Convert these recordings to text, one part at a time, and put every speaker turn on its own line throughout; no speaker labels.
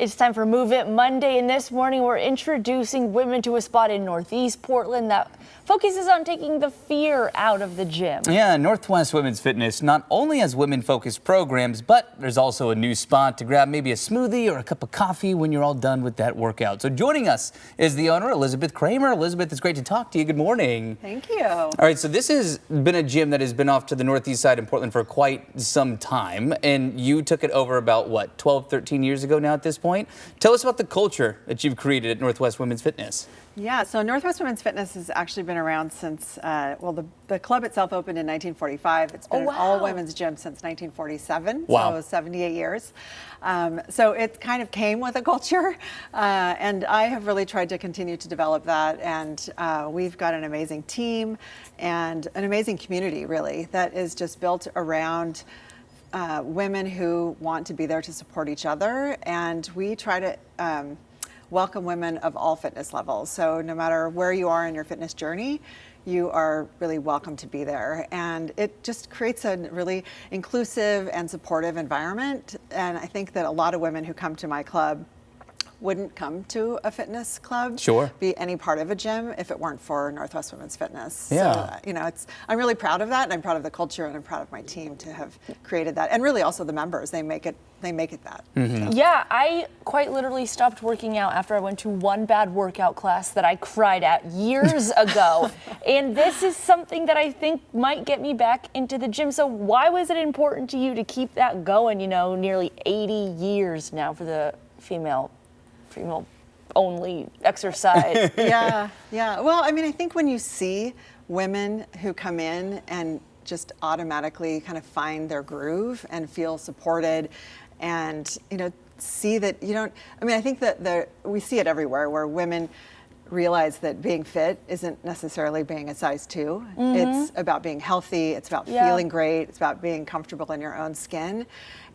It's time for Move It Monday, and this morning we're introducing women to a spot in Northeast Portland that focuses on taking the fear out of the gym.
Yeah, Northwest Women's Fitness not only has women-focused programs, but there's also a new spot to grab maybe a smoothie or a cup of coffee when you're all done with that workout. So joining us is the owner, Elizabeth Kramer. Elizabeth, it's great to talk to you. Good morning.
Thank you.
All right, so this has been a gym that has been off to the northeast side in Portland for quite some time, and you took it over about, what, 12, 13 years ago now at this point? Tell us about the culture that you've created at Northwest Women's Fitness.
Yeah, so Northwest Women's Fitness has actually been around since, the club itself opened in 1945. It's been an all-women's gym since 1947, so 78 years. So it kind of came with a culture, and I have really tried to continue to develop that, and we've got an amazing team and an amazing community, really, that is just built around women who want to be there to support each other, and we try to welcome women of all fitness levels. So no matter where you are in your fitness journey, you are really welcome to be there. And it just creates a really inclusive and supportive environment. And I think that a lot of women who come to my club wouldn't come to a fitness club, be any part of a gym if it weren't for Northwest Women's Fitness.
Yeah.
So, I'm really proud of that, and I'm proud of the culture, and I'm proud of my team to have created that. And really also the members, they make it that.
Mm-hmm. Yeah, I quite literally stopped working out after I went to one bad workout class that I cried at years ago. And this is something that I think might get me back into the gym. So why was it important to you to keep that going, nearly 80 years now for the female only exercise?
Yeah. Well, I think when you see women who come in and just automatically kind of find their groove and feel supported, and see that I think that we see it everywhere where women realize that being fit isn't necessarily being a size 2. Mm-hmm. It's about being healthy, it's about feeling great, it's about being comfortable in your own skin.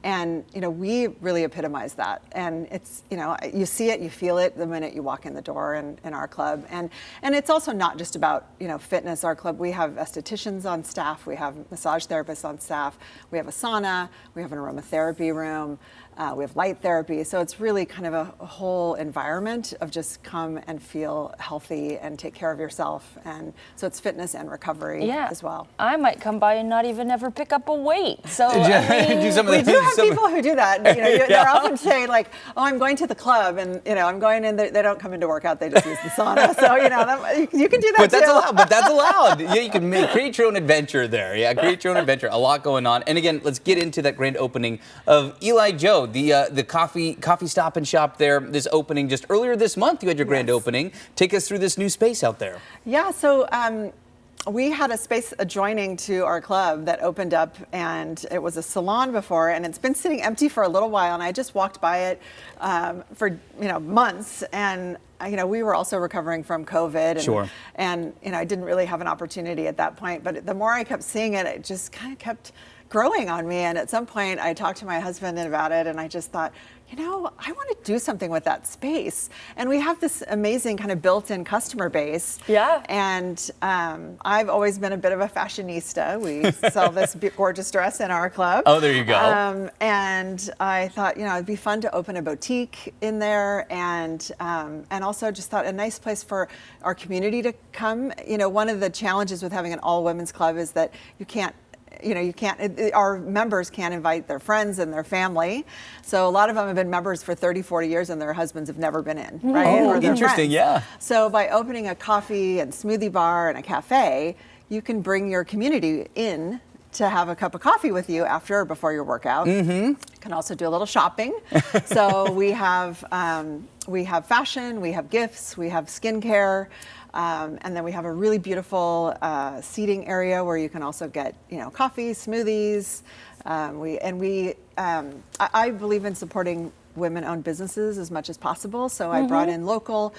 And we really epitomize that, and it's you see it, you feel it the minute you walk in the door in our club, and it's also not just about fitness. Our club, we have estheticians on staff, we have massage therapists on staff, we have a sauna, we have an aromatherapy room, we have light therapy. So it's really kind of a whole environment of just come and feel healthy and take care of yourself, and so it's fitness and recovery as well.
I might come by and not even ever pick up a weight. So
do some of
we do have people who do that. They're often saying like, "Oh, I'm going to the club," and I'm going in. They don't come in to work out; they just use the sauna. So you can do that.
But that's allowed. Yeah, you can create your own adventure there. Yeah, create your own adventure. A lot going on. And again, let's get into that grand opening of Eli Joe, the coffee Stop and Shop there. This opening just earlier this month. You had your grand opening. Take us through this new space out there.
Yeah. So. We had a space adjoining to our club that opened up, and it was a salon before, and it's been sitting empty for a little while, and I just walked by it for months, and we were also recovering from COVID, and I didn't really have an opportunity at that point, but the more I kept seeing it, it just kind of kept growing on me, and at some point I talked to my husband about it, and I just thought, I want to do something with that space. And we have this amazing kind of built-in customer base. Yeah. And I've always been a bit of a fashionista. We sell this gorgeous dress in our club.
Oh, there you go.
And I thought, it'd be fun to open a boutique in there, and also just thought a nice place for our community to come. One of the challenges with having an all-women's club is that our members can't invite their friends and their family. So a lot of them have been members for 30, 40 years and their husbands have never been in, right?
Oh, interesting, yeah.
So by opening a coffee and smoothie bar and a cafe, you can bring your community in to have a cup of coffee with you after or before your workout. Mm-hmm. You can also do a little shopping. So we have fashion, we have gifts, we have skincare. And then we have a really beautiful seating area where you can also get, coffee, smoothies. I believe in supporting women-owned businesses as much as possible. So I brought in local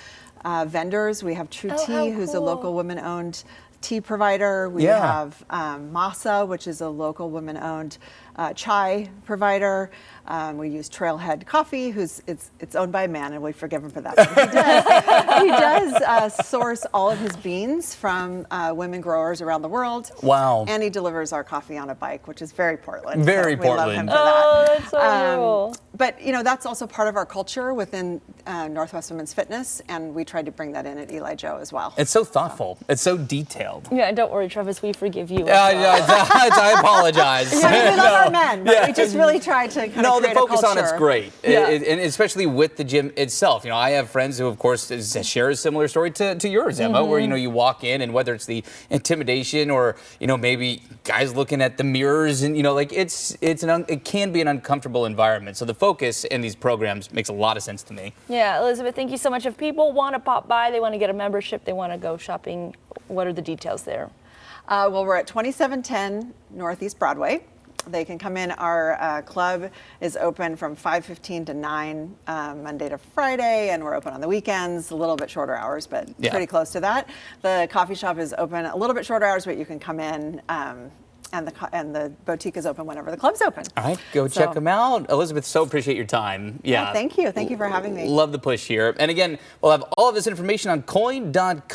vendors. We have True Tea, who's a local women-owned tea provider. We
Yeah.
have Masa, which is a local women-owned chai provider. We use Trailhead Coffee, it's owned by a man, and we forgive him for that. But he does source all of his beans from women growers around the world.
Wow.
And he delivers our coffee on a bike, which is very Portland.
Very
so we love
Portland.
him for
Oh,
that.
that's so cool.
But that's also part of our culture within Northwest Women's Fitness, and we tried to bring that in at Eli Joe as well.
It's so thoughtful. It's so detailed.
Yeah, don't worry, Travis, we forgive you. as well.
I apologize.
Yeah, we love our men, but we just really tried to kind of
The
create
focus
a
on it's
culture.
great,
Yeah.
and especially with the gym itself. I have friends who, of course, share a similar story to yours, Emma, where you walk in, and whether it's the intimidation or maybe guys looking at the mirrors, and it can be an uncomfortable environment. So the focus in these programs makes a lot of sense to me.
Yeah, Elizabeth, thank you so much. If people want to pop by, they want to get a membership, they want to go shopping, what are the details there?
Well, we're at 2710 Northeast Broadway. They can come in. Our club is open from 5:15 to 9 Monday to Friday, and we're open on the weekends, a little bit shorter hours, but pretty close to that. The coffee shop is open a little bit shorter hours, but you can come in. And the boutique is open whenever the club's open.
All right, go check them out. Elizabeth, so appreciate your time. Yeah.
Thank you. Thank you for having me.
Love the push here. And again, we'll have all of this information on coin.com.